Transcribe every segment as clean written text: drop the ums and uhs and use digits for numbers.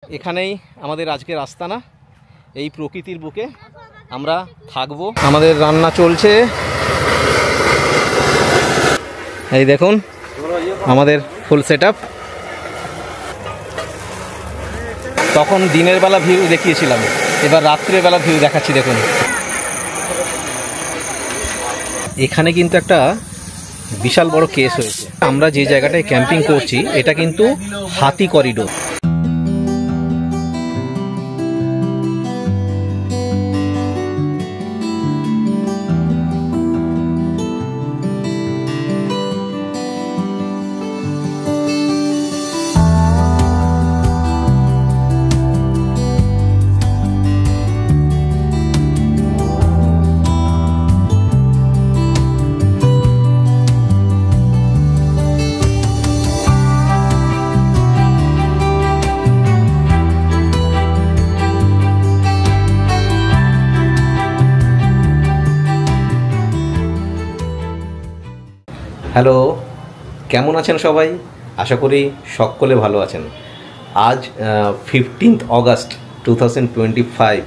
এখানেই আমাদের আজকের আস্তানা। এই প্রকৃতির বুকে আমরা থাকবো। আমাদের রান্না চলছে, এই দেখুন আমাদের ফুল সেটআপ। তখন দিনের বেলা ভিউ দেখিয়েছিলাম, এবার রাত্রের বেলা ভিউ দেখাচ্ছি। দেখুন এখানে কিন্তু একটা বিশাল বড় কেস হয়েছে। আমরা যে জায়গাটায় ক্যাম্পিং করছি এটা কিন্তু হাতি করিডোর। হ্যালো, কেমন আছেন সবাই? আশা করি সকলে ভালো আছেন। আজ 15 অগস্ট 2025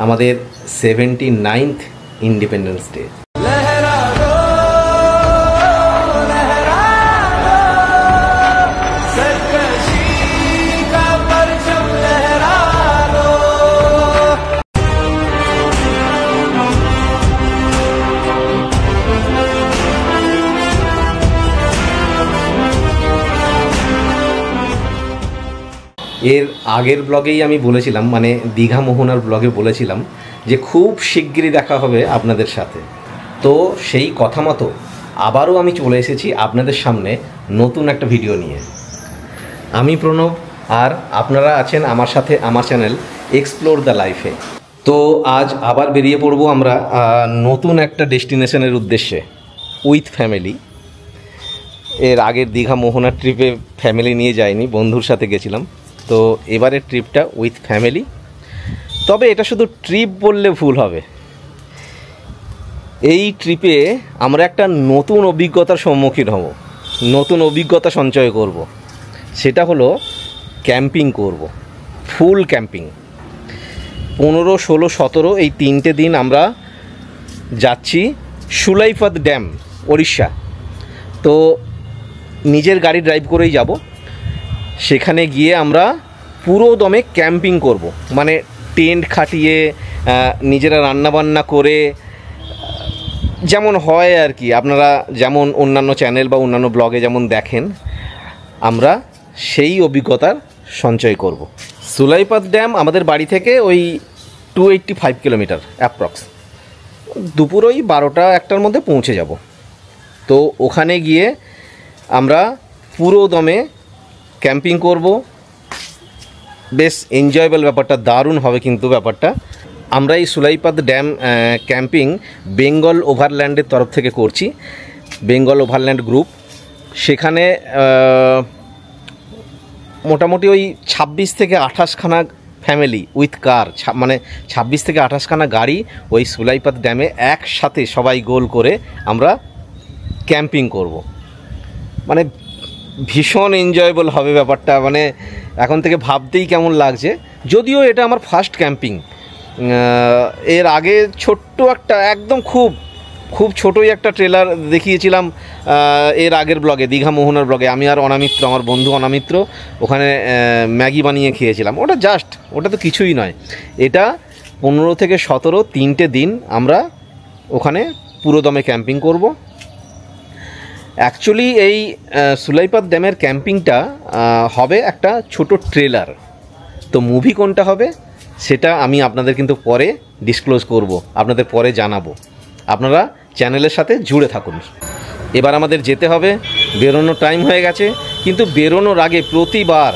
আমাদের 79th ইন্ডিপেন্ডেন্স ডে। এর আগের ব্লগেই আমি বলেছিলাম, মানে দীঘা মোহনার ব্লগে বলেছিলাম যে খুব শিগগিরই দেখা হবে আপনাদের সাথে। তো সেই কথা মতো আবারও আমি চলে এসেছি আপনাদের সামনে নতুন একটা ভিডিও নিয়ে। আমি প্রণব, আর আপনারা আছেন আমার সাথে আমার চ্যানেল এক্সপ্লোর দ্য লাইফে। তো আজ আবার বেরিয়ে পড়ব আমরা নতুন একটা ডেস্টিনেশনের উদ্দেশ্যে উইথ ফ্যামিলি। এর আগের দীঘা মোহনার ট্রিপে ফ্যামিলি নিয়ে যাইনি, বন্ধুর সাথে গেছিলাম। তো এবারের ট্রিপটা উইথ ফ্যামিলি। তবে এটা শুধু ট্রিপ বললে ভুল হবে। এই ট্রিপে আমরা একটা নতুন অভিজ্ঞতার সম্মুখীন হব, নতুন অভিজ্ঞতা সঞ্চয় করব। সেটা হলো ক্যাম্পিং করব, ফুল ক্যাম্পিং। 15, 16, 17 এই 3টে দিন আমরা যাচ্ছি সুলাইপাদ ড্যাম, ওড়িশা। তো নিজের গাড়ি ড্রাইভ করেই যাব। সেখানে গিয়ে আমরা পুরো দমে ক্যাম্পিং করব, মানে টেন্ট খাটিয়ে নিজেরা রান্নাবান্না করে, যেমন হয় আর কি, আপনারা যেমন অন্যান্য চ্যানেল বা অন্যান্য ব্লগে যেমন দেখেন, আমরা সেই অভিজ্ঞতার সঞ্চয় করব। সুলাইপাদ ড্যাম আমাদের বাড়ি থেকে ওই 285 কিলোমিটার অ্যাপ্রক্স। দুপুর ওই 12টা 1টার মধ্যে পৌঁছে যাব। তো ওখানে গিয়ে আমরা পুরো দমে ক্যাম্পিং করব। বেশ এনজয়েবল ব্যাপারটা, দারুণ হবে কিন্তু ব্যাপারটা। আমরা এই সুলাইপাদ ড্যাম ক্যাম্পিং বেঙ্গল ওভারল্যান্ডের তরফ থেকে করছি, বেঙ্গল ওভারল্যান্ড গ্রুপ। সেখানে মোটামুটি ওই 26 থেকে 28খানা ফ্যামিলি উইথ কার, মানে 26 থেকে 28খানা গাড়ি ওই সুলাইপাদ ড্যামে একসাথে সবাই গোল করে আমরা ক্যাম্পিং করব। মানে ভীষণ এনজয়েবল হবে ব্যাপারটা, মানে এখন থেকে ভাবতেই কেমন লাগছে। যদিও এটা আমার ফার্স্ট ক্যাম্পিং। এর আগে ছোট্ট একটা, একদম খুব খুব ছোটোই একটা ট্রেলার দেখিয়েছিলাম এর আগের ব্লগে, দীঘা মোহনার ব্লগে। আমি আর অনামিত্র, আমার বন্ধু অনামিত্র, ওখানে ম্যাগি বানিয়ে খেয়েছিলাম। ওটা জাস্ট, ওটা তো কিছুই নয়। এটা 15 থেকে 17 3টে দিন আমরা ওখানে পুরো দমে ক্যাম্পিং করব। অ্যাকচুয়ালি এই সুলাইপাদ ড্যামের ক্যাম্পিংটা হবে একটা ছোট ট্রেলার। তো মুভি কোনটা হবে সেটা আমি আপনাদের কিন্তু পরে ডিসক্লোজ করব, আপনাদের পরে জানাবো। আপনারা চ্যানেলের সাথে জুড়ে থাকুন। এবার আমাদের যেতে হবে, বেরোনোর টাইম হয়ে গেছে। কিন্তু বেরোনোর আগে প্রতিবার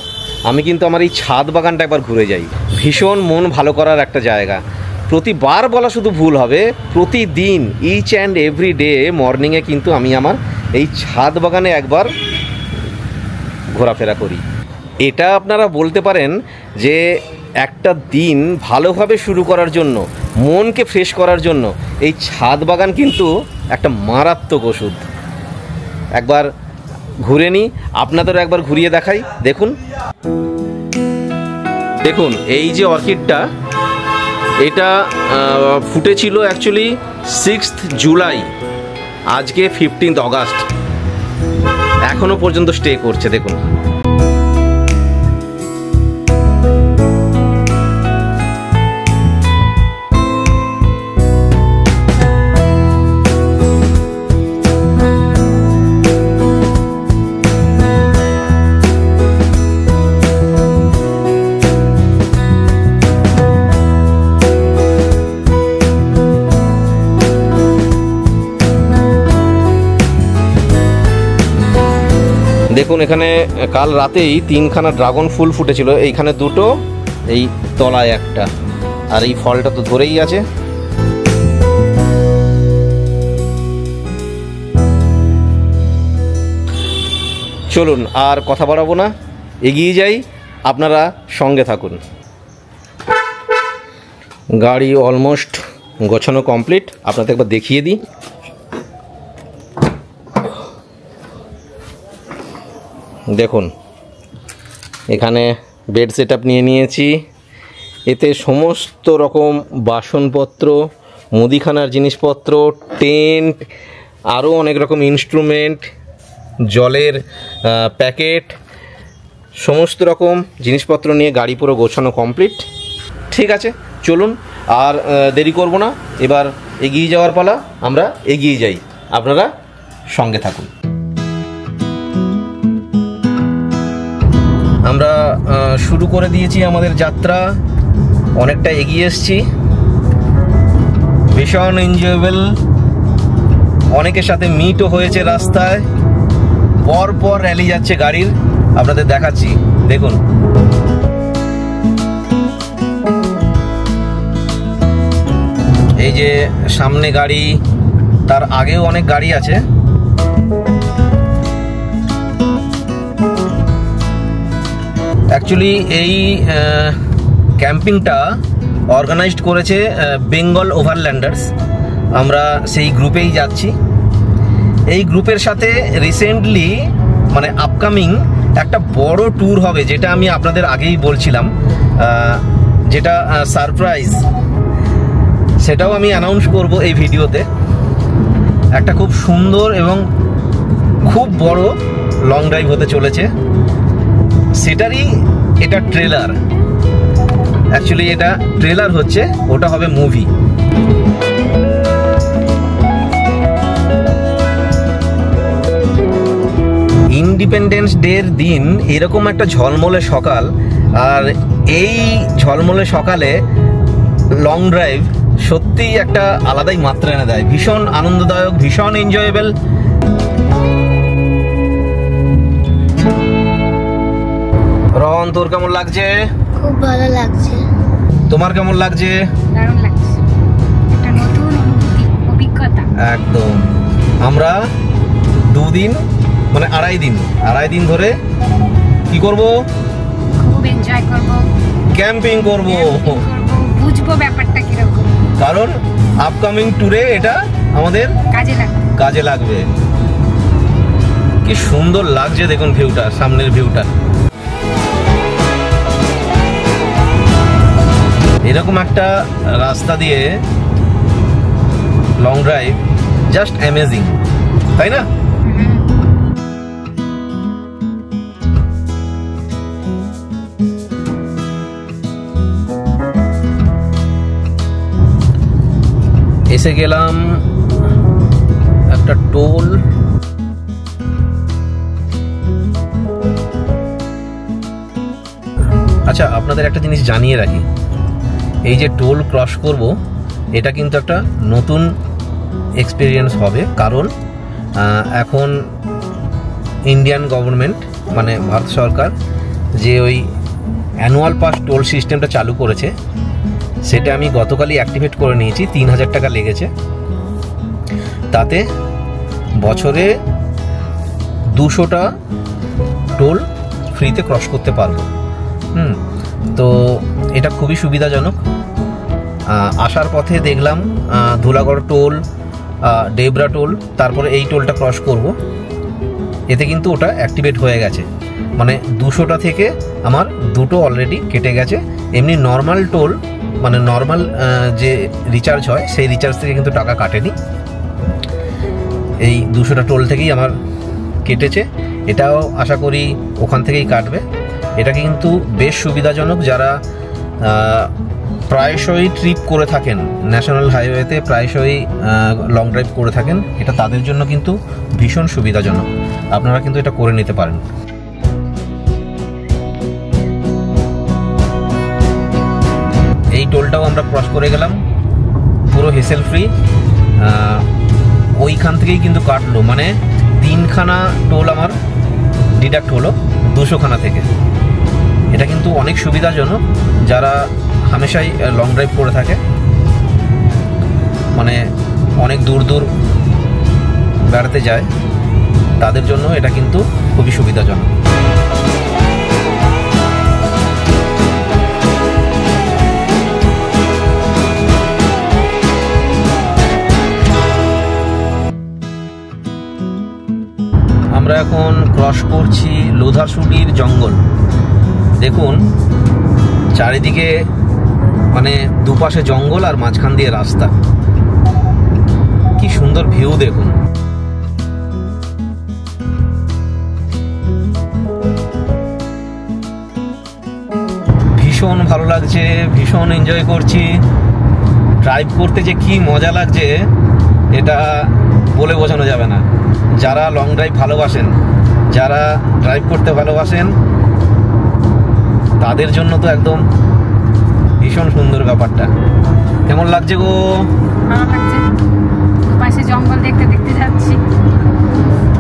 আমি কিন্তু আমার এই ছাদ বাগানটা একবার ঘুরে যাই। ভীষণ মন ভালো করার একটা জায়গা। প্রতিবার বলা শুধু ভুল হবে, প্রতিদিন ইচ অ্যান্ড এভরি ডে মর্নিংয়ে কিন্তু আমি আমার এই ছাদ বাগানে একবার ঘোরাফেরা করি। এটা আপনারা বলতে পারেন যে একটা দিন ভালোভাবে শুরু করার জন্য, মনকে ফ্রেশ করার জন্য এই ছাদ বাগান কিন্তু একটা মারাত্মক ওষুধ। একবার ঘুরে নিই, আপনাদেরও একবার ঘুরিয়ে দেখাই, দেখুন। দেখুন এই যে অর্কিডটা, এটা ফুটেছিল অ্যাকচুয়ালি 6th জুলাই, আজকে 15th অগাস্ট, এখনো পর্যন্ত স্টে করছে। দেখুন দেখুন এখানে কাল রাতেই 3খানা ড্রাগন ফুল ফুটেছিল, এইখানে 2টো, এই তলায় একটা, আর এই ফলটা তো ধরেই আছে। চলুন আর কথা বাড়াবো না, এগিয়ে যাই, আপনারা সঙ্গে থাকুন। গাড়ি অলমোস্ট গোছানো কমপ্লিট, আপনাদের একবার দেখিয়ে দিই। দেখুন এখানে বেড সেট আপ নিয়ে নিয়েছি, এতে সমস্ত রকম বাসনপত্র, মুদিখানার জিনিসপত্র, টেন্ট, আরও অনেক রকম ইনস্ট্রুমেন্ট, জলের প্যাকেট, সমস্ত রকম জিনিসপত্র নিয়ে গাড়ি পুরো গোছানো কমপ্লিট। ঠিক আছে, চলুন আর দেরি করব না, এবার এগিয়ে যাওয়ার পালা, আমরা এগিয়ে যাই, আপনারা সঙ্গে থাকুন। আমরা শুরু করে দিয়েছি আমাদের যাত্রা, অনেকটা এগিয়ে এসেছি, ভীষণ এনজয়েবল, অনেকের সাথে মিটও হয়েছে রাস্তায়, পর র্যালি যাচ্ছে গাড়ির, আপনাদের দেখাচ্ছি। দেখুন এই যে সামনে গাড়ি, তার আগেও অনেক গাড়ি আছে। অ্যাকচুয়ালি এই ক্যাম্পিংটা অর্গানাইজড করেছে বেঙ্গল ওভারল্যান্ডার্স, আমরা সেই গ্রুপেই যাচ্ছি। এই গ্রুপের সাথে রিসেন্টলি মানে আপকামিং একটা বড় ট্যুর হবে, যেটা আমি আপনাদের আগেই বলছিলাম, যেটা সারপ্রাইজ, সেটাও আমি অ্যানাউন্স করব এই ভিডিওতে। একটা খুব সুন্দর এবং খুব বড় লং ড্রাইভ হতে চলেছে, সেটারই এটা ট্রেলার, অ্যাকচুয়ালি এটা ট্রেলার হচ্ছে, ওটা হবে মুভি। ইন্ডিপেন্ডেন্স ডের দিন এরকম একটা ঝলমলে সকাল, আর এই ঝলমলে সকালে লং ড্রাইভ সত্যিই একটা আলাদাই মাত্রা এনে দেয়, ভীষণ আনন্দদায়ক, ভীষণ এনজয়েবল। রন, তোর কেমন লাগছে? খুব ভালো লাগছে। তোমার কেমন লাগছে? দারুণ লাগছে, একটা নতুন অনুভূতি, অভিজ্ঞতা একদম। আমরা 2 দিন মানে আড়াই দিন ধরে কি করব? খুব এনজয় করব, ক্যাম্পিং করব, বুঝবো ব্যাপারটা কিরকম, কারণ আপকামিং ট্যুরে এটা আমাদের কাজে লাগবে। কি সুন্দর লাগছে দেখুন ভিউটা, সামনের ভিউটা। এরকম একটা রাস্তা দিয়ে লং ড্রাইভ জাস্ট অ্যামেজিং, তাই না? এসে গেলাম একটা টোল, আচ্ছা আপনাদের একটা জিনিস জানিয়ে রাখি, এই যে টোল ক্রস করব, এটা কিন্তু একটা নতুন এক্সপিরিয়েন্স হবে, কারণ এখন ইন্ডিয়ান গভর্নমেন্ট মানে ভারত সরকার যে ওই অ্যানুয়াল পাস টোল সিস্টেমটা চালু করেছে, সেটা আমি গতকালই অ্যাক্টিভেট করে নিয়েছি। 3000 টাকা লেগেছে, তাতে বছরে 200টা টোল ফ্রিতে ক্রস করতে পারবো। তো এটা খুবই সুবিধাজনক। আসার পথে দেখলাম ধুলাগড় টোল, ডেবরা টোল, তারপরে এই টোলটা ক্রস করব, এতে কিন্তু ওটা অ্যাক্টিভেট হয়ে গেছে। মানে 200টা থেকে আমার 2টো অলরেডি কেটে গেছে। এমনি নর্মাল টোল মানে নর্মাল যে রিচার্জ হয় সেই রিচার্জ থেকে কিন্তু টাকা কাটেনি, এই 200টা টোল থেকেই আমার কেটেছে। এটাও আশা করি ওখান থেকেই কাটবে। এটা কিন্তু বেশ সুবিধাজনক, যারা প্রায়শই ট্রিপ করে থাকেন, ন্যাশনাল হাইওয়েতে প্রায়শই লং ড্রাইভ করে থাকেন, এটা তাদের জন্য কিন্তু ভীষণ সুবিধাজনক। আপনারা কিন্তু এটা করে নিতে পারেন। এই টোলটাও আমরা ক্রস করে গেলাম, পুরো হেসেল ফ্রি। ওইখান থেকেই কিন্তু কাটলো, মানে 3খানা টোল আমার ডিডাক্ট হলো 200খানা থেকে। এটা কিন্তু অনেক সুবিধাজনক, যারা হামেশাই লং ড্রাইভ করে থাকে, মানে অনেক দূর দূর বেড়াতে যায়, তাদের জন্য এটা কিন্তু খুবই সুবিধাজনক। আমরা এখন ক্রস করছি লোধারশুলির জঙ্গল। দেখুন চারিদিকে মানে দুপাশে জঙ্গল আর মাঝখান দিয়ে রাস্তা, কি সুন্দর ভিউ দেখুন। ভীষণ ভালো লাগছে, ভীষণ এনজয় করছি। ড্রাইভ করতে যে কি মজা লাগছে এটা বলে বোঝানো যাবে না। যারা লং ড্রাইভ ভালোবাসেন, যারা ড্রাইভ করতে ভালোবাসেন, তাদের জন্য তো একদম ভীষণ সুন্দর ব্যাপারটা। কেমন লাগছে গো? ভালো লাগছে, পাশে জঙ্গল দেখতে দেখতে যাচ্ছি।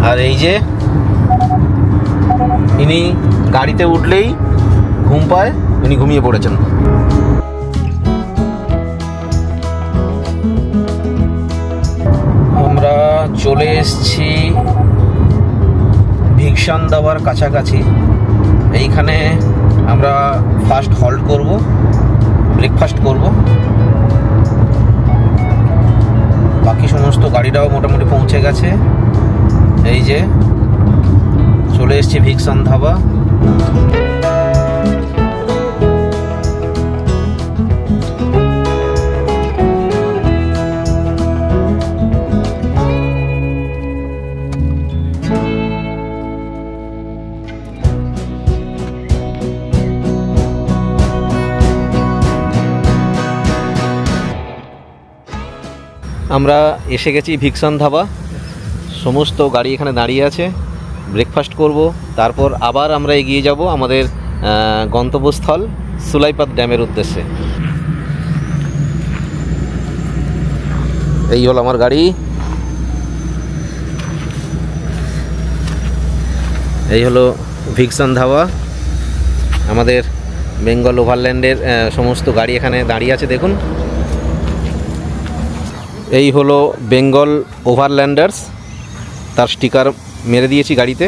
আর এই যে ইনি গাড়িতে উঠলেই ঘুম পায়, উনি ঘুমিয়ে পড়েছেন। আমরা চলে এসেছি ভিকসান দাবার কাছাকাছি। এইখানে আমরা ফার্স্ট হল্ট করব, ব্রেকফাস্ট করব। বাকি সমস্ত গাড়িটাও মোটামুটি পৌঁছে গেছে। এই যে চলে এসেছি ভিকসান ধাবা। আমরা এসে গেছি ভিকসান ধাবা। সমস্ত গাড়ি এখানে দাঁড়িয়ে আছে, ব্রেকফাস্ট করব, তারপর আবার আমরা এগিয়ে যাব আমাদের গন্তব্যস্থল সুলাইপাত ড্যামের উদ্দেশ্যে। এই হলো আমার গাড়ি, এই হলো ভিকসান ধাবা। আমাদের বেঙ্গল ওভারল্যান্ডের সমস্ত গাড়ি এখানে দাঁড়িয়ে আছে দেখুন। এই হলো বেঙ্গল ওভারল্যান্ডার্স, তার স্টিকার মেরে দিয়েছি গাড়িতে।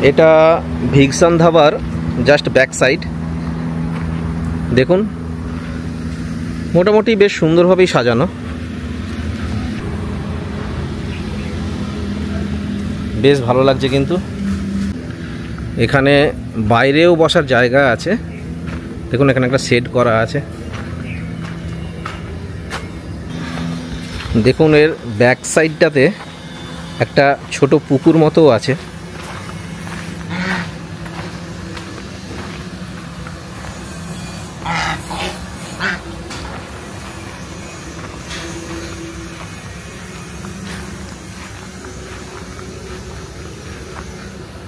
এটা ভিকসান ধাবার জাস্ট ব্যাক সাইড দেখুন, মোটামুটি বেশ সুন্দরভাবেই সাজানো, বেশ ভালো লাগছে। কিন্তু এখানে বাইরেও বসার জায়গা আছে দেখুন, এখানে একটা শেড করা আছে। দেখুন এর ব্যাক সাইডটাতে একটা ছোট পুকুর মতো আছে।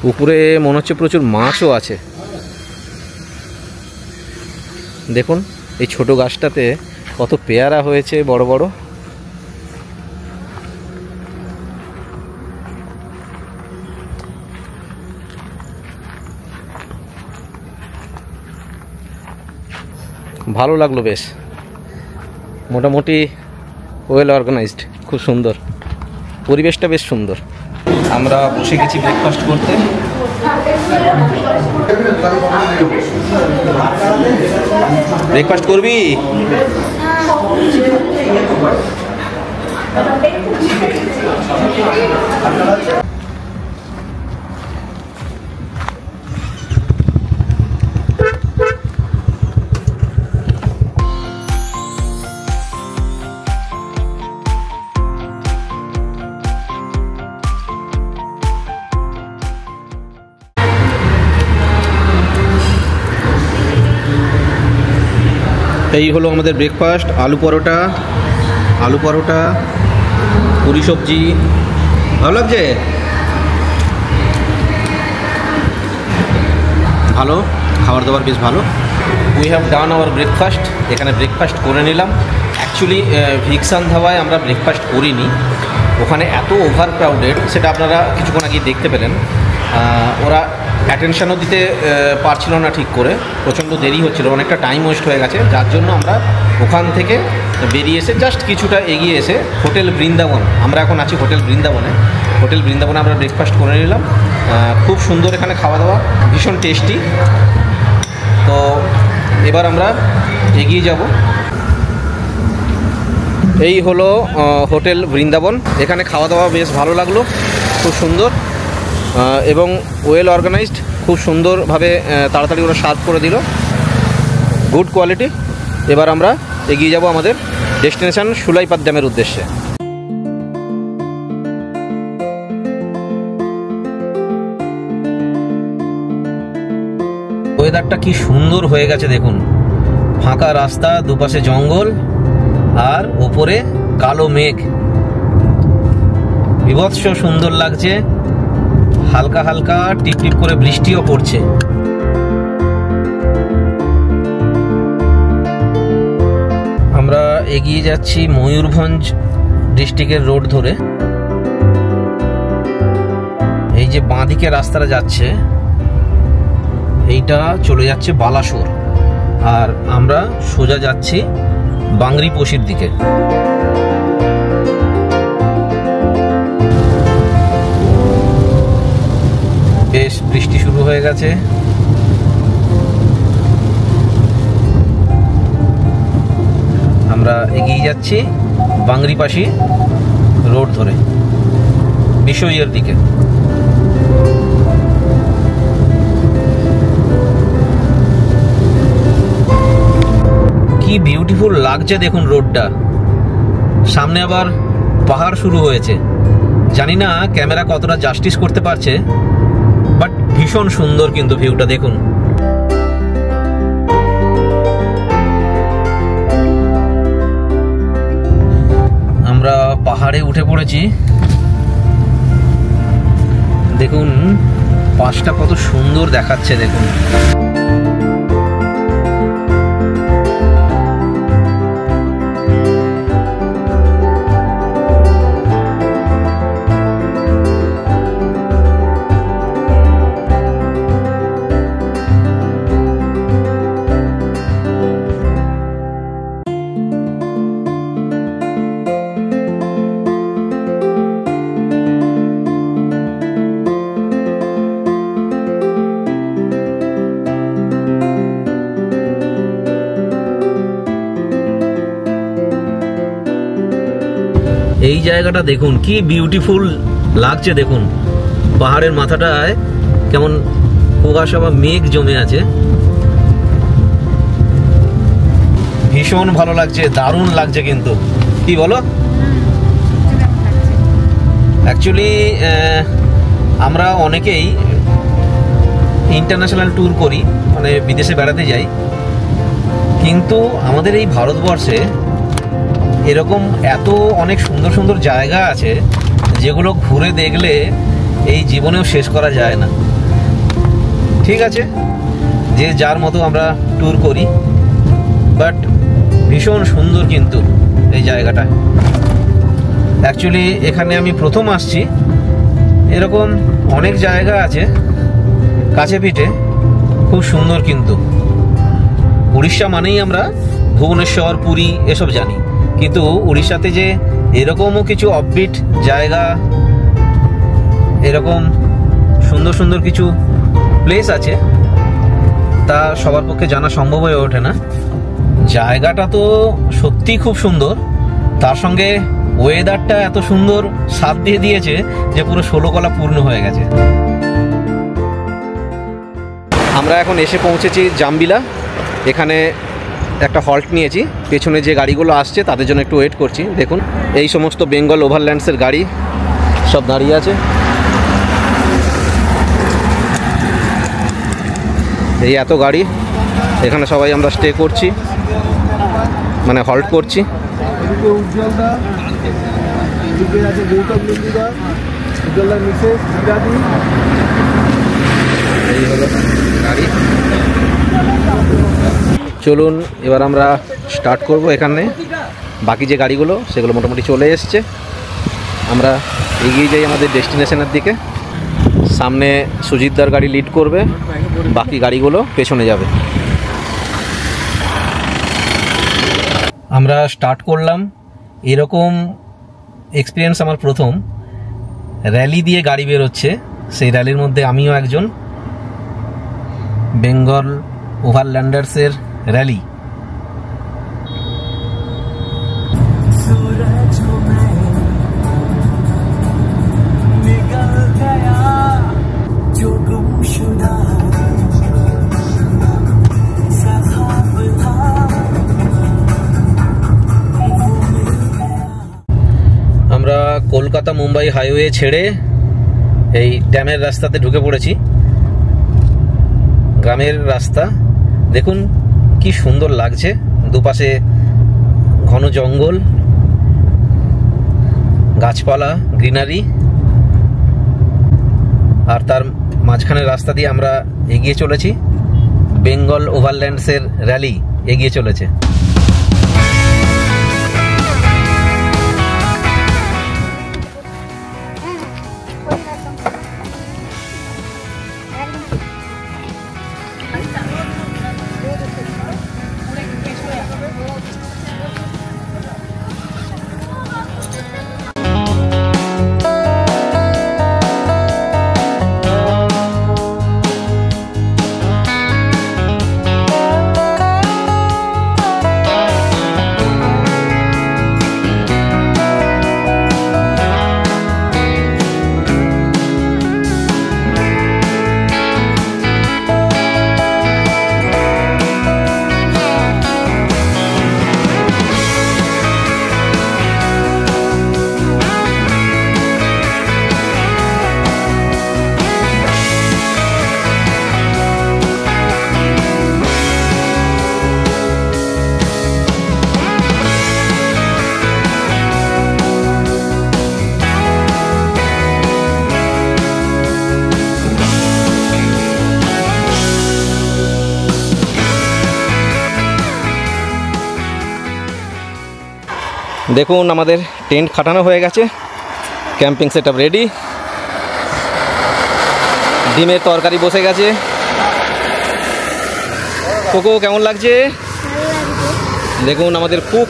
পুকুরে মনে হচ্ছে প্রচুর মাছও আছে। দেখুন এই ছোট গাছটাতে কত পেয়ারা হয়েছে বড় বড়। ভালো লাগলো বেশ, মোটামুটি ওয়েল অর্গানাইজড, খুব সুন্দর পরিবেশটা, বেশ সুন্দর। আমরা বসে গেছি ব্রেকফাস্ট করতে। ব্রেকফাস্ট করবি? এই হলো আমাদের ব্রেকফাস্ট। আলু পরোটা, পুরি সবজি। ভালো লাগছে? ভালো, খাবার দাবার বেশ ভালো। We have done our breakfast. এখানে ব্রেকফাস্ট করে নিলাম। অ্যাকচুয়ালি ভিক্সান ধাবায় আমরা ব্রেকফাস্ট করিনি, ওখানে এত ওভার ক্রাউডেড, সেটা আপনারা কিছুক্ষণ আগে দেখতে পেলেন। ওরা অ্যাটেনশানও দিতে পারছিল না ঠিক করে, প্রচণ্ড দেরি হচ্ছিল, অনেকটা টাইম ওয়েস্ট হয়ে গেছে, যার জন্য আমরা ওখান থেকে বেরিয়ে এসে জাস্ট কিছুটা এগিয়ে এসে হোটেল বৃন্দাবন, আমরা এখন আছি হোটেল বৃন্দাবনে আমরা ব্রেকফাস্ট করে নিলাম। খুব সুন্দর এখানে খাওয়া দাওয়া, ভীষণ টেস্টি। তো এবার আমরা এগিয়ে যাব। এই হলো হোটেল বৃন্দাবন। এখানে খাওয়া দাওয়া বেশ ভালো লাগলো, খুব সুন্দর এবং ওয়েল অর্গানাইজড, খুব সুন্দরভাবে তাড়াতাড়ি ওরা সার্ভ করে দিল, গুড কোয়ালিটি। এবার আমরা এগিয়ে যাব আমাদের ডেস্টিনেশন সুলাইপাদ ড্যামের উদ্দেশ্যে। ওয়েদারটা কি সুন্দর হয়ে গেছে দেখুন, ফাঁকা রাস্তা, দুপাশে জঙ্গল আর ওপরে কালো মেঘ, বিভৎস সুন্দর লাগছে। হালকা হালকা টিপ টিপ করে বৃষ্টিও পড়ছে। আমরা এগিয়ে যাচ্ছি ময়ূরভঞ্জ ডিস্ট্রিক্টের রোড ধরে। এই যে বাঁ দিকে রাস্তাটা যাচ্ছে, এইটা চলে যাচ্ছে বালাসোর, আর আমরা সোজা যাচ্ছি বাংরিপোশির দিকে। বেশ বৃষ্টি শুরু হয়ে গেছে। আমরা এগিয়ে যাচ্ছি বাংরিপাশি রোড ধরে বিষয়ের দিকে। কি বিউটিফুল লাগছে দেখুন রোডটা। সামনে আবার পাহাড় শুরু হয়েছে, জানি না ক্যামেরা কতটা জাস্টিস করতে পারছে, বাট ভীষণ সুন্দর কিন্তু ভিউটা দেখুন। আমরা পাহাড়ে উঠে পড়েছি, দেখুন পাশটা কত সুন্দর দেখাচ্ছে দেখুন। এই জায়গাটা দেখুন কি বিউটিফুল লাগছে দেখুন, পাহাড়ের মাথাটায় কেমন কুয়াশা বা মেঘ জমে আছে, ভীষণ ভালো লাগছে, দারুণ লাগছে কিন্তু, কি বলো? অ্যাকচুয়ালি আমরা অনেকেই ইন্টারন্যাশনাল ট্যুর করি, মানে বিদেশে বেড়াতে যাই, কিন্তু আমাদের এই ভারতবর্ষে এরকম এত অনেক সুন্দর সুন্দর জায়গা আছে যেগুলো ঘুরে দেখলে এই জীবনেও শেষ করা যায় না। ঠিক আছে, যে যার মতো আমরা ট্যুর করি, বাট ভীষণ সুন্দর কিন্তু এই জায়গাটা। অ্যাকচুয়ালি এখানে আমি প্রথম আসছি, এরকম অনেক জায়গা আছে কাছে পিঠে, খুব সুন্দর কিন্তু। উড়িষ্যা মানেই আমরা ভুবনেশ্বর, পুরী এসব জানি, কিন্তু উড়িষ্যাতে যে এরকমও কিছু অফবিট জায়গা, এরকম সুন্দর সুন্দর কিছু প্লেস আছে তা সবার পক্ষে জানা সম্ভব হয়ে ওঠে না। জায়গাটা তো সত্যিই খুব সুন্দর, তার সঙ্গে ওয়েদারটা এত সুন্দর সাথ দিয়ে দিয়েছে যে পুরো 16 কলা পূর্ণ হয়ে গেছে। আমরা এখন এসে পৌঁছেছি জামবিলা। এখানে একটা হল্ট নিয়েছি, পেছনে যে গাড়িগুলো আসছে তাদের জন্য একটু ওয়েট করছি। দেখুন এই সমস্ত বেঙ্গল ওভারল্যান্ডসের গাড়ি সব দাঁড়িয়ে আছে। এই এত গাড়ি, এখানে সবাই আমরা স্টে করছি, মানে হল্ট করছি। এই হলো গাড়ি। চলুন এবার আমরা স্টার্ট করব। এখানে বাকি যে গাড়িগুলো সেগুলো মোটামুটি চলে এসছে। আমরা এগিয়ে যাই আমাদের ডেস্টিনেশনের দিকে। সামনে সুজিতদার গাড়ি লিড করবে, বাকি গাড়িগুলো পেছনে যাবে। আমরা স্টার্ট করলাম। এরকম এক্সপিরিয়েন্স আমার প্রথম। র্যালি দিয়ে গাড়ি বেরোচ্ছে, সেই র্যালির মধ্যে আমিও একজন। বেঙ্গল ওভারল্যান্ডার্সের র্যালি। আমরা কলকাতা মুম্বাই হাইওয়ে ছেড়ে এই ড্যামের রাস্তাতে ঢুকে পড়েছি। গ্রামের রাস্তা দেখুন কি সুন্দর লাগছে, দুপাশে ঘন জঙ্গল, গাছপালা, গ্রিনারি, আর তার মাঝখানের রাস্তা দিয়ে আমরা এগিয়ে চলেছি। বেঙ্গল ওভারল্যান্ডসের র্যালি এগিয়ে চলেছে। দেখুন আমাদের টেন্ট খাটানো হয়ে গেছে, ক্যাম্পিং সেটআপ রেডি, ডিমের তরকারি বসে গেছে। কোকো কেমন লাগছে? দেখুন আমাদের কুক।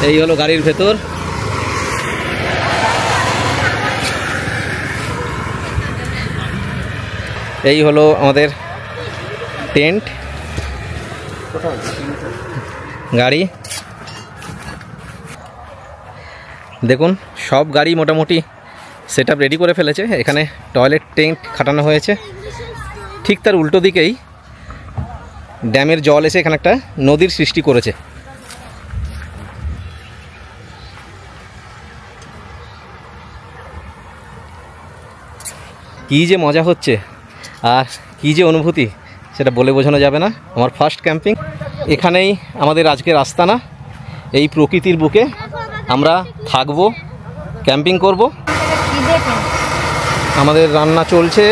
এই হলো গাড়ির ভেতর। এই হলো আমাদের টেন্ট, গাড়ি। দেখুন সব গাড়ি মোটামুটি সেটআপ রেডি করে ফেলেছে। এখানে টয়লেট টেন্ট খাটানো হয়েছে। ঠিক তার উল্টো দিকেই ড্যামের জল এসে এখানে একটা নদীর সৃষ্টি করেছে। কী যে মজা হচ্ছে আর কী যে অনুভূতি সেটা বলে বোঝানো যাবে না। আমার ফার্স্ট ক্যাম্পিং। এখানেই আমাদের আজকের আস্তানা। এই প্রকৃতির বুকে আমরা থাকবো, ক্যাম্পিং করব। আমাদের রান্না চলছে।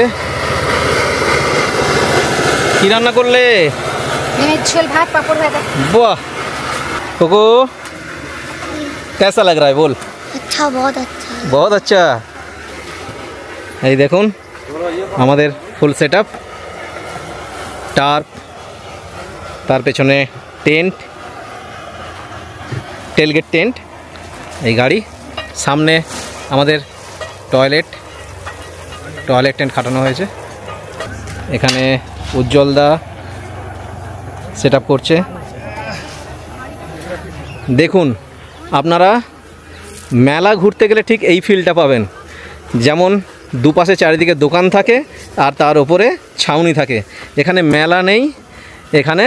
কি রান্না করলে? ঝোল ভাত পাপড় ভাজা। वाह कोको कैसा लग रहा है बोल? अच्छा, बहुत अच्छा। बहुत अच्छा। এই দেখুন আমাদের ফুল সেটআপ, টার্প, তার পেছনে টেন্ট, টেলগেট টেন্ট, এই গাড়ি, সামনে আমাদের টয়লেট, টয়লেট টেন্ট খাটানো হয়েছে। এখানে উজ্জ্বলদা সেট আপ করছে। দেখুন, আপনারা মেলা ঘুরতে গেলে ঠিক এই ফিলটা পাবেন, যেমন দুপাশে চারিদিকে দোকান থাকে আর তার ওপরে ছাউনি থাকে। এখানে মেলা নেই, এখানে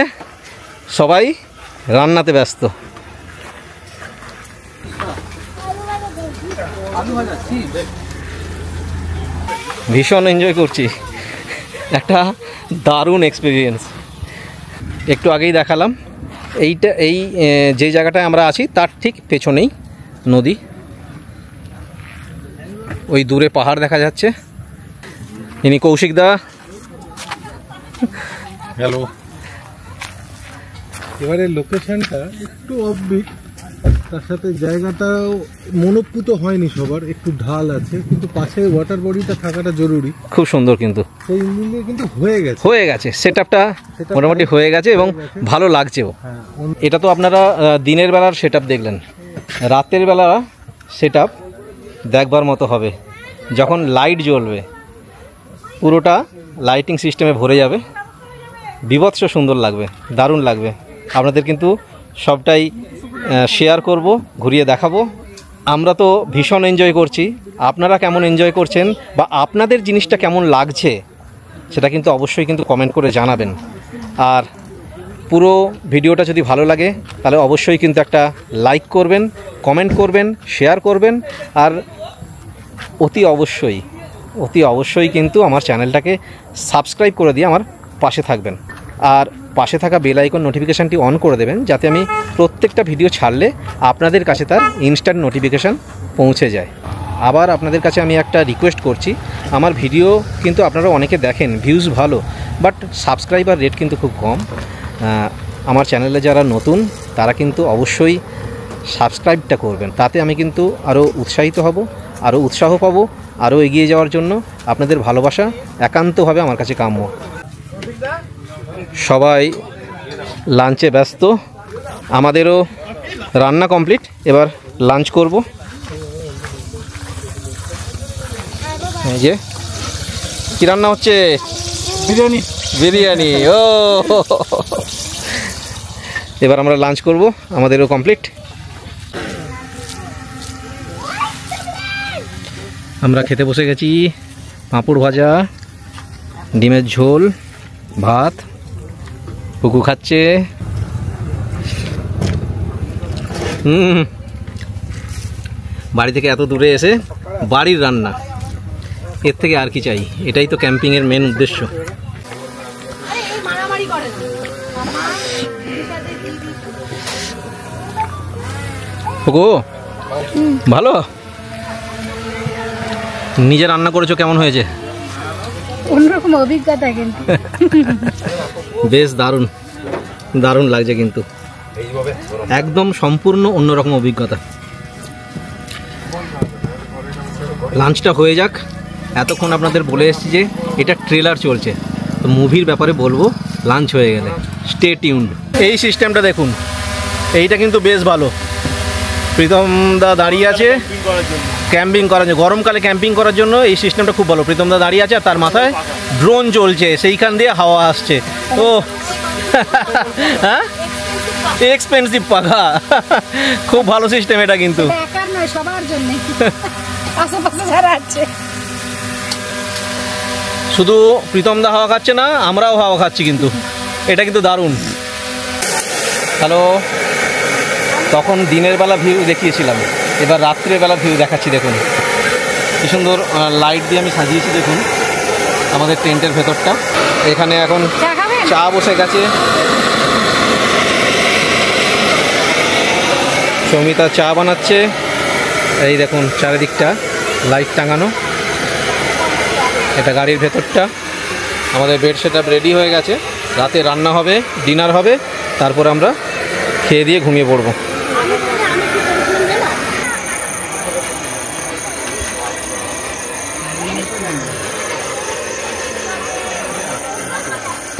সবাই রান্নাতে ব্যস্ত। ভীষণ এনজয় করছি, একটা দারুণ এক্সপিরিয়েন্স। একটু আগেই দেখালাম, এই যে জায়গাটায় আমরা আছি তার ঠিক পেছনেই নদী, ওই দূরে পাহাড় দেখা যাচ্ছে। ইনি কৌশিকদা। হ্যালো। এবারে লোকেশনটা একটু অফবিট, তার সাথে জায়গাটাও মনোপুত হয়নি সবার, একটু ঢাল আছে, কিন্তু পাশে ওয়াটার বডিটা থাকাটা জরুরি। খুব সুন্দর, কিন্তু সেই মিলিয়ে কিন্তু হয়ে গেছে সেট আপটা মোটামুটি হয়ে গেছে এবং ভালো লাগছেও। এটা তো আপনারা দিনের বেলার সেট আপ দেখলেন, রাতের বেলা সেট আপ দেখবার মতো হবে। যখন লাইট জ্বলবে পুরোটা লাইটিং সিস্টেমে ভরে যাবে, বীভৎস সুন্দর লাগবে, দারুণ লাগবে। আপনাদের কিন্তু সবটাই শেয়ার করব, ঘুরিয়ে দেখাবো। আমরা তো ভীষণ এনজয় করছি, আপনারা কেমন এনজয় করছেন বা আপনাদের জিনিসটা কেমন লাগছে সেটা কিন্তু অবশ্যই কিন্তু কমেন্ট করে জানাবেন। আর পুরো ভিডিওটা যদি ভালো লাগে তাহলে অবশ্যই কিন্তু একটা লাইক করবেন, কমেন্ট করবেন, শেয়ার করবেন, আর অতি অবশ্যই কিন্তু আমার চ্যানেলটাকে সাবস্ক্রাইব করে দিয়ে আমার পাশে থাকবেন। আর পাশে থাকা বেল আইকন নোটিফিকেশানটি অন করে দেবেন, যাতে আমি প্রত্যেকটা ভিডিও ছাড়লে আপনাদের কাছে তার ইনস্ট্যান্ট নোটিফিকেশান পৌঁছে যায়। আবার আপনাদের কাছে আমি একটা রিকোয়েস্ট করছি, আমার ভিডিও কিন্তু আপনারা অনেকে দেখেন, ভিউজ ভালো, বাট সাবস্ক্রাইবার রেট কিন্তু খুব কম। আমার চ্যানেলে যারা নতুন তারা কিন্তু অবশ্যই সাবস্ক্রাইবটা করবেন, তাতে আমি কিন্তু আরও উৎসাহিত হব, আরও উৎসাহ পাবো, আরও এগিয়ে যাওয়ার জন্য। আপনাদের ভালোবাসা একান্তভাবে আমার কাছে কাম্য। সবাই লাঞ্চে ব্যস্ত, আমাদেরও রান্না কমপ্লিট, এবার লাঞ্চ করব। এই যে কি রান্না হচ্ছে? বিরিয়ানি। ও, এবার আমরা লাঞ্চ করব, আমাদেরও কমপ্লিট। আমরা খেতে বসে গেছি। পাঁপড় ভাজা, ডিমের ঝোল, ভাত, পুকু খাচ্ছে। বাড়ি থেকে এত দূরে এসে বাড়ির রান্না, এর থেকে আর কি চাই? এটাই তো ক্যাম্পিংয়ের মেন উদ্দেশ্য। পুকু ভালো? নিজে রান্না করেছো, কেমন হয়েছে? অন্যরকম অভিজ্ঞতা কিন্তু। বেশ দারুণ দারুণ লাগছে, কিন্তু একদম সম্পূর্ণ অন্যরকম অভিজ্ঞতা। লাঞ্চটা হয়ে যাক। এতক্ষণ আপনাদের বলে এসেছি যে এটা ট্রেলার চলছে, তো মুভির ব্যাপারে বলবো লাঞ্চ হয়ে গেলে। Stay tuned. এই সিস্টেমটা দেখুন, এইটা কিন্তু বেশ ভালো। প্রীতম দা দাঁড়িয়ে আছে ক্যাম্পিং করার জন্য, গরমকালে ক্যাম্পিং করার জন্য এই সিস্টেমটা খুব ভালো। প্রীতম দা দাঁড়িয়ে আছে আর তার মাথায় ড্রোন চলছে, সেইখান দিয়ে হাওয়া আসছে। ও হ্যাঁ, এক্সপেন্সিভ পাখা, খুব ভালো সিস্টেম এটা কিন্তু। একার নয়, সবার জন্য, আশেপাশে যারা আছে। শুধু প্রীতম দা হাওয়া খাচ্ছে না, আমরাও হাওয়া খাচ্ছি কিন্তু। এটা কিন্তু দারুণ। হ্যালো, তখন দিনের বেলা ভিউ দেখিয়েছিলাম, এবার রাত্রের বেলা ভিউ দেখাচ্ছি। দেখুন কি সুন্দর লাইট দিয়ে আমি সাজিয়েছি। দেখুন আমাদের টেন্টের ভেতরটা। এখানে এখন চা বসে গেছে, সৌমিতা চা বানাচ্ছে। এই দেখুন চারিদিকটা লাইট টাঙানো। এটা গাড়ির ভেতরটা। আমাদের বেড সেটআপ রেডি হয়ে গেছে, রাতে রান্না হবে, ডিনার হবে, তারপর আমরা খেয়ে দিয়ে ঘুমিয়ে পড়ব।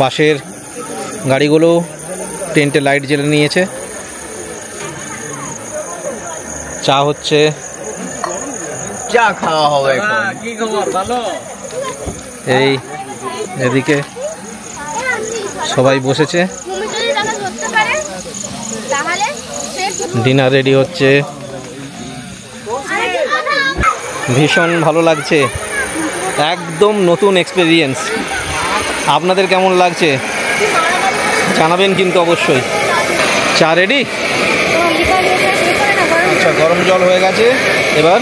পাশের গাড়িগুলো টেন্টে লাইট জ্বেলে নিয়েছে। চা হচ্ছে, চা খাওয়া হবে। কি খবর? ভালো। এই এদিকে সবাই বসেছে, ডিনার রেডি হচ্ছে। ভীষণ ভালো লাগছে, একদম নতুন এক্সপেরিয়েন্স। আপনাদের কেমন লাগছে জানাবেন কিন্তু অবশ্যই। চা রেডি? আচ্ছা, গরম জল হয়ে গেছে, এবার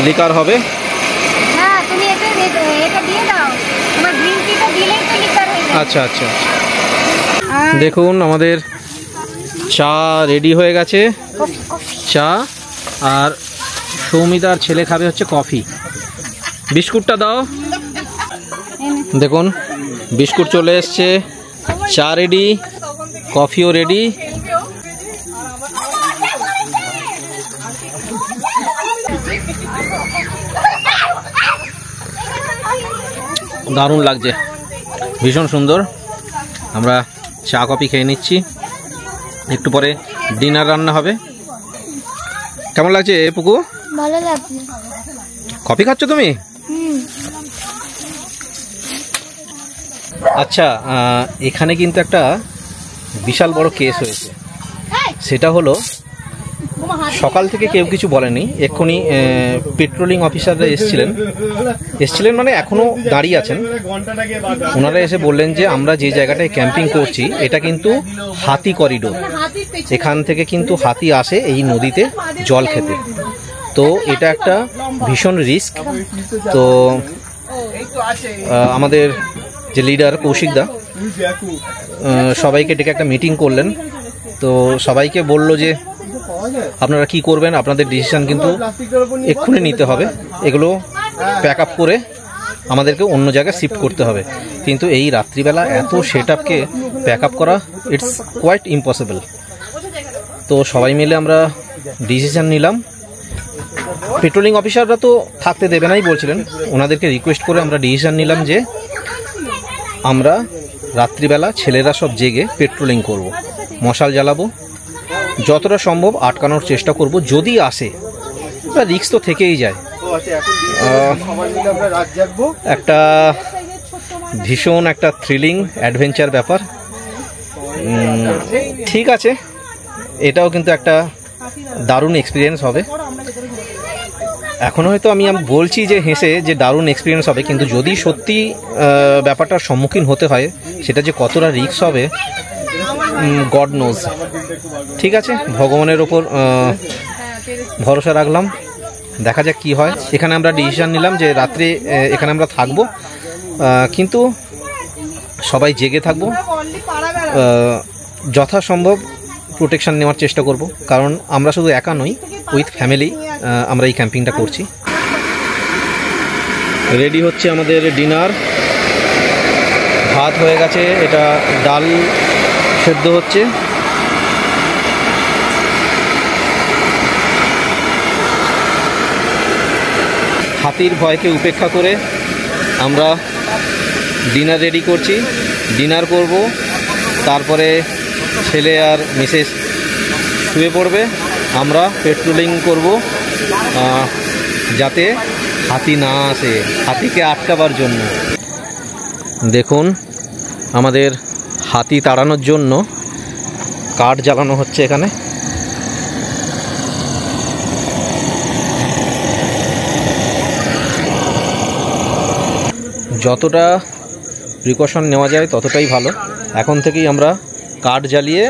লিকার হবে। আচ্ছা আচ্ছা, দেখুন আমাদের চা রেডি হয়ে গেছে। চা, আর সৌমিতার ছেলে খাবে হচ্ছে কফি। বিস্কুটটা দাও। দেখুন বিস্কুট চলে এসছে, চা রেডি, কফিও রেডি। দারুণ লাগছে, ভীষণ সুন্দর। আমরা চা কফি খেয়ে নিচ্ছি, একটু পরে ডিনার রান্না হবে। কেমন লাগছে পুকু? ভালো লাগছে। কফি খাচ্ছ তুমি? আচ্ছা, এখানে কিন্তু একটা বিশাল বড় কেস হয়েছে। সেটা হলো সকাল থেকে কেউ কিছু বলেনি, এক্ষুনি পেট্রোলিং অফিসাররা এসছিলেন মানে এখনও দাঁড়িয়ে আছেন। ওনারা এসে বললেন যে আমরা যে জায়গাটায় ক্যাম্পিং করছি এটা কিন্তু হাতি করিডোর, এখান থেকে কিন্তু হাতি আসে এই নদীতে জল খেতে। তো এটা একটা ভীষণ রিস্ক। তো আমাদের যে লিডার কৌশিকদা সবাইকে ডেকে একটা মিটিং করলেন। তো সবাইকে বলল যে আপনারা কি করবেন, আপনাদের ডিসিশন কিন্তু এক্ষুনি নিতে হবে। এগুলো প্যাক আপ করে আমাদেরকে অন্য জায়গায় শিফট করতে হবে। কিন্তু এই রাত্রিবেলা এত সেট আপকে প্যাক আপ করা ইটস কোয়াইট ইম্পসিবল। তো সবাই মিলে আমরা ডিসিশন নিলাম। পেট্রোলিং অফিসাররা তো থাকতে দেবে নাই বলছিলেন, ওনাদেরকে রিকোয়েস্ট করে আমরা ডিসিশন নিলাম যে আমরা রাত্রিবেলা ছেলেরা সব জেগে পেট্রোলিং করব, মশাল জ্বালাবো, যতটা সম্ভব আটকানোর চেষ্টা করব। যদি আসে, রিস্ক তো থেকেই যায়। একটা ভীষণ একটা থ্রিলিং অ্যাডভেঞ্চার ব্যাপার। ঠিক আছে, এটাও কিন্তু একটা দারুণ এক্সপিরিয়েন্স হবে। এখন হয়তো আমি বলছি যে হেসে যে দারুণ এক্সপিরিয়েন্স হবে, কিন্তু যদি সত্যি ব্যাপারটার সম্মুখীন হতে হয় সেটা যে কতটা রিস্ক হবে গড নোজ। ঠিক আছে, ভগবানের ওপর ভরসা রাখলাম, দেখা যাক কি হয়। এখানে আমরা ডিসিশন নিলাম যে রাত্রে এখানে আমরা থাকবো, কিন্তু সবাই জেগে থাকবো, যথাসম্ভব প্রোটেকশন নেওয়ার চেষ্টা করব। কারণ আমরা শুধু একা নই, উইথ ফ্যামিলি আমরা এই ক্যাম্পিংটা করছি। রেডি হচ্ছে আমাদের ডিনার। ভাত হয়ে গেছে, এটা ডাল সেদ্ধ হচ্ছে। হাতির ভয়কে উপেক্ষা করে আমরা ডিনার রেডি করছি। ডিনার করব, তারপরে ছেলে আর মিসেস শুয়ে পড়বে। আমরা পেট্রোলিং করব যাতে হাতি না আসে, হাতিকে আটকাবার জন্য। দেখুন আমাদের হাতি তাড়ানোর জন্য কাঠ জ্বালানো হচ্ছে এখানে। যতটা প্রিকশন নেওয়া যায় ততটাই ভালো। এখন থেকেই আমরা কাঠ জ্বালিয়ে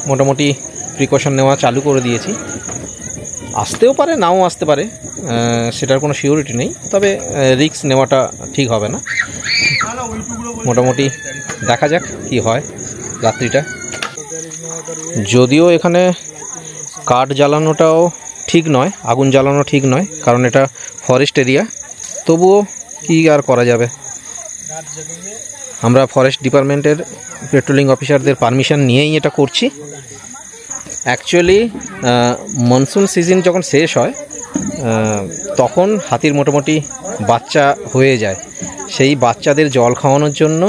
মোটামুটি প্রিকশন নেওয়া চালু করে দিয়েছি। আসতেও পারে, নাও আসতে পারে, সেটার কোনো সিওরিটি নেই, তবে রিস্ক নেওয়াটা ঠিক হবে না। মোটামুটি দেখা যাক কি হয় রাত্রিটা। যদিও এখানে কাঠ জ্বালানোটাও ঠিক নয়, আগুন জ্বালানো ঠিক নয়, কারণ এটা ফরেস্ট এরিয়া, তবুও কি আর করা যাবে। আমরা ফরেস্ট ডিপার্টমেন্টের পেট্রোলিং অফিসারদের পারমিশন নিয়েই এটা করছি। অ্যাকচুয়ালি মনসুন সিজন যখন শেষ হয় তখন হাতির মোটামুটি বাচ্চা হয়ে যায়। সেই বাচ্চাদের জল খাওয়ানোর জন্য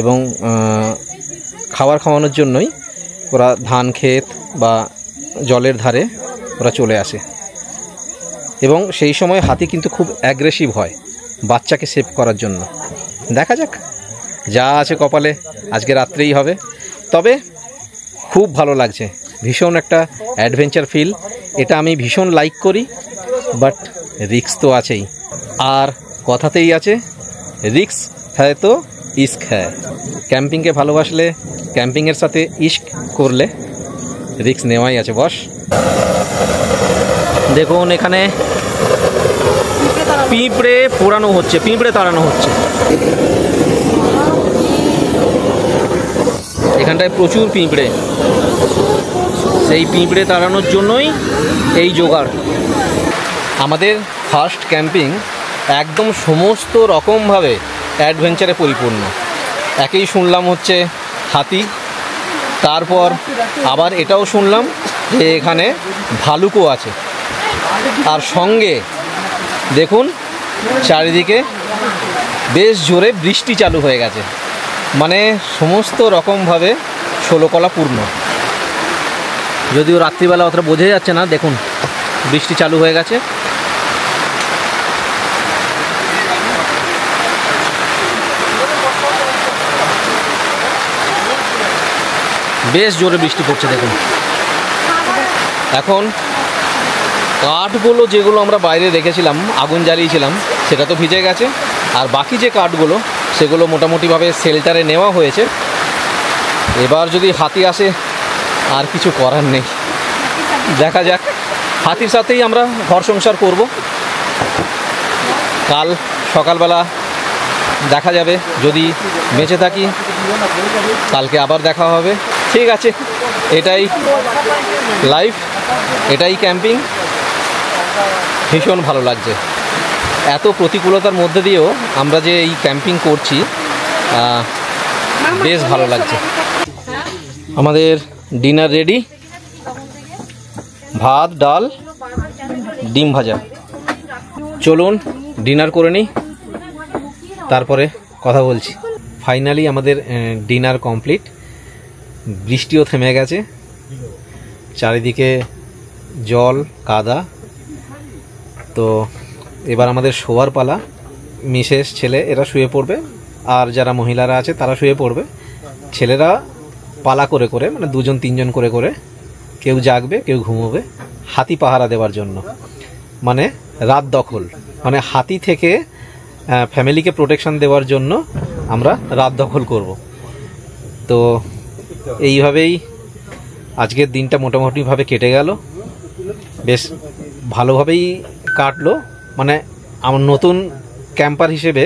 এবং খাবার খাওয়ানোর জন্যই ওরা ধান ক্ষেত বা জলের ধারে ওরা চলে আসে। এবং সেই সময় হাতি কিন্তু খুব অ্যাগ্রেসিভ হয়, বাচ্চাকে সেভ করার জন্য। দেখা যাক, যা আছে কপালে আজকে রাত্রেই হবে। তবে খুব ভালো লাগছে, ভীষণ একটা অ্যাডভেঞ্চার ফিল। এটা আমি ভীষণ লাইক করি, বাট রিস্ক তো আছেই। আর কথাতেই আছে, রিস্ক হ্যায় তো ইস্ক হ্যায়। ক্যাম্পিংকে ভালোবাসলে, ক্যাম্পিংয়ের সাথে ইস্ক করলে রিস্ক নেওয়াই আছে বস। দেখুন এখানে পিঁপড়ে পোড়ানো হচ্ছে, পিঁপড়ে তাড়ানো হচ্ছে। এখানটায় প্রচুর পিঁপড়ে, সেই পিঁপড়ে তাড়ানোর জন্যই এই জোগাড়। আমাদের ফার্স্ট ক্যাম্পিং একদম সমস্ত রকমভাবে অ্যাডভেঞ্চারে পরিপূর্ণ। একেই শুনলাম হচ্ছে হাতি, তারপর আবার এটাও শুনলাম যে এখানে ভালুকও আছে। আর সঙ্গে দেখুন চারিদিকে বেশ জোরে বৃষ্টি চালু হয়ে গেছে, মানে সমস্ত রকমভাবে ষোলকলা পূর্ণ। যদিও রাত্রিবেলা অতটা বোঝা যাচ্ছে না, দেখুন বৃষ্টি চালু হয়ে গেছে। বেশ জোরে বৃষ্টি পড়ছে দেখুন। এখন কাঠগুলো যেগুলো আমরা বাইরে রেখেছিলাম, আগুন জ্বালিয়েছিলাম, সেটা তো ভিজে গেছে। আর বাকি যে কাঠগুলো সেগুলো মোটামুটিভাবে শেল্টারে নেওয়া হয়েছে। এবার যদি হাতি আসে আর কিছু করার নেই, দেখা যাক। হাতির সাথেই আমরা ঘর সংসার করব। কাল সকালবেলা দেখা যাবে, যদি বেঁচে থাকি কালকে আবার দেখা হবে। ঠিক আছে, এটাই লাইফ, এটাই ক্যাম্পিং। ভীষণ ভালো লাগছে। এত প্রতিকূলতার মধ্যে দিয়েও আমরা যে এই ক্যাম্পিং করছি, বেশ ভালো লাগছে। আমাদের ডিনার রেডি, ভাত, ডাল, ডিম ভাজা। চলুন ডিনার করে নিই, তারপরে কথা বলছি। ফাইনালি আমাদের ডিনার কমপ্লিট। বৃষ্টিও থেমে গেছে, চারিদিকে জল কাদা। তো এবার আমাদের শোয়ার পালা। মিসেস, ছেলে এরা শুয়ে পড়বে, আর যারা মহিলারা আছে তারা শুয়ে পড়বে। ছেলেরা পালা করে করে, মানে দুজন তিনজন করে করে, কেউ জাগবে কেউ ঘুমোবে, হাতি পাহারা দেওয়ার জন্য। মানে রাত দখল, মানে হাতি থেকে ফ্যামিলিকে প্রোটেকশন দেওয়ার জন্য আমরা রাত দখল করব। তো এইভাবেই আজকের দিনটা মোটামুটিভাবে কেটে গেল, বেশ ভালোভাবেই কাটলো। মানে আমার নতুন ক্যাম্পার হিসেবে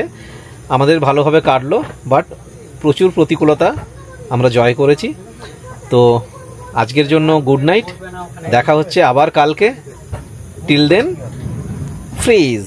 আমাদের ভালোভাবে কাটলো, বাট প্রচুর প্রতিকূলতা আমরা জয় করেছি। তো আজকের জন্য গুড নাইট, দেখা হচ্ছে আবার কালকে। Till then, fridge.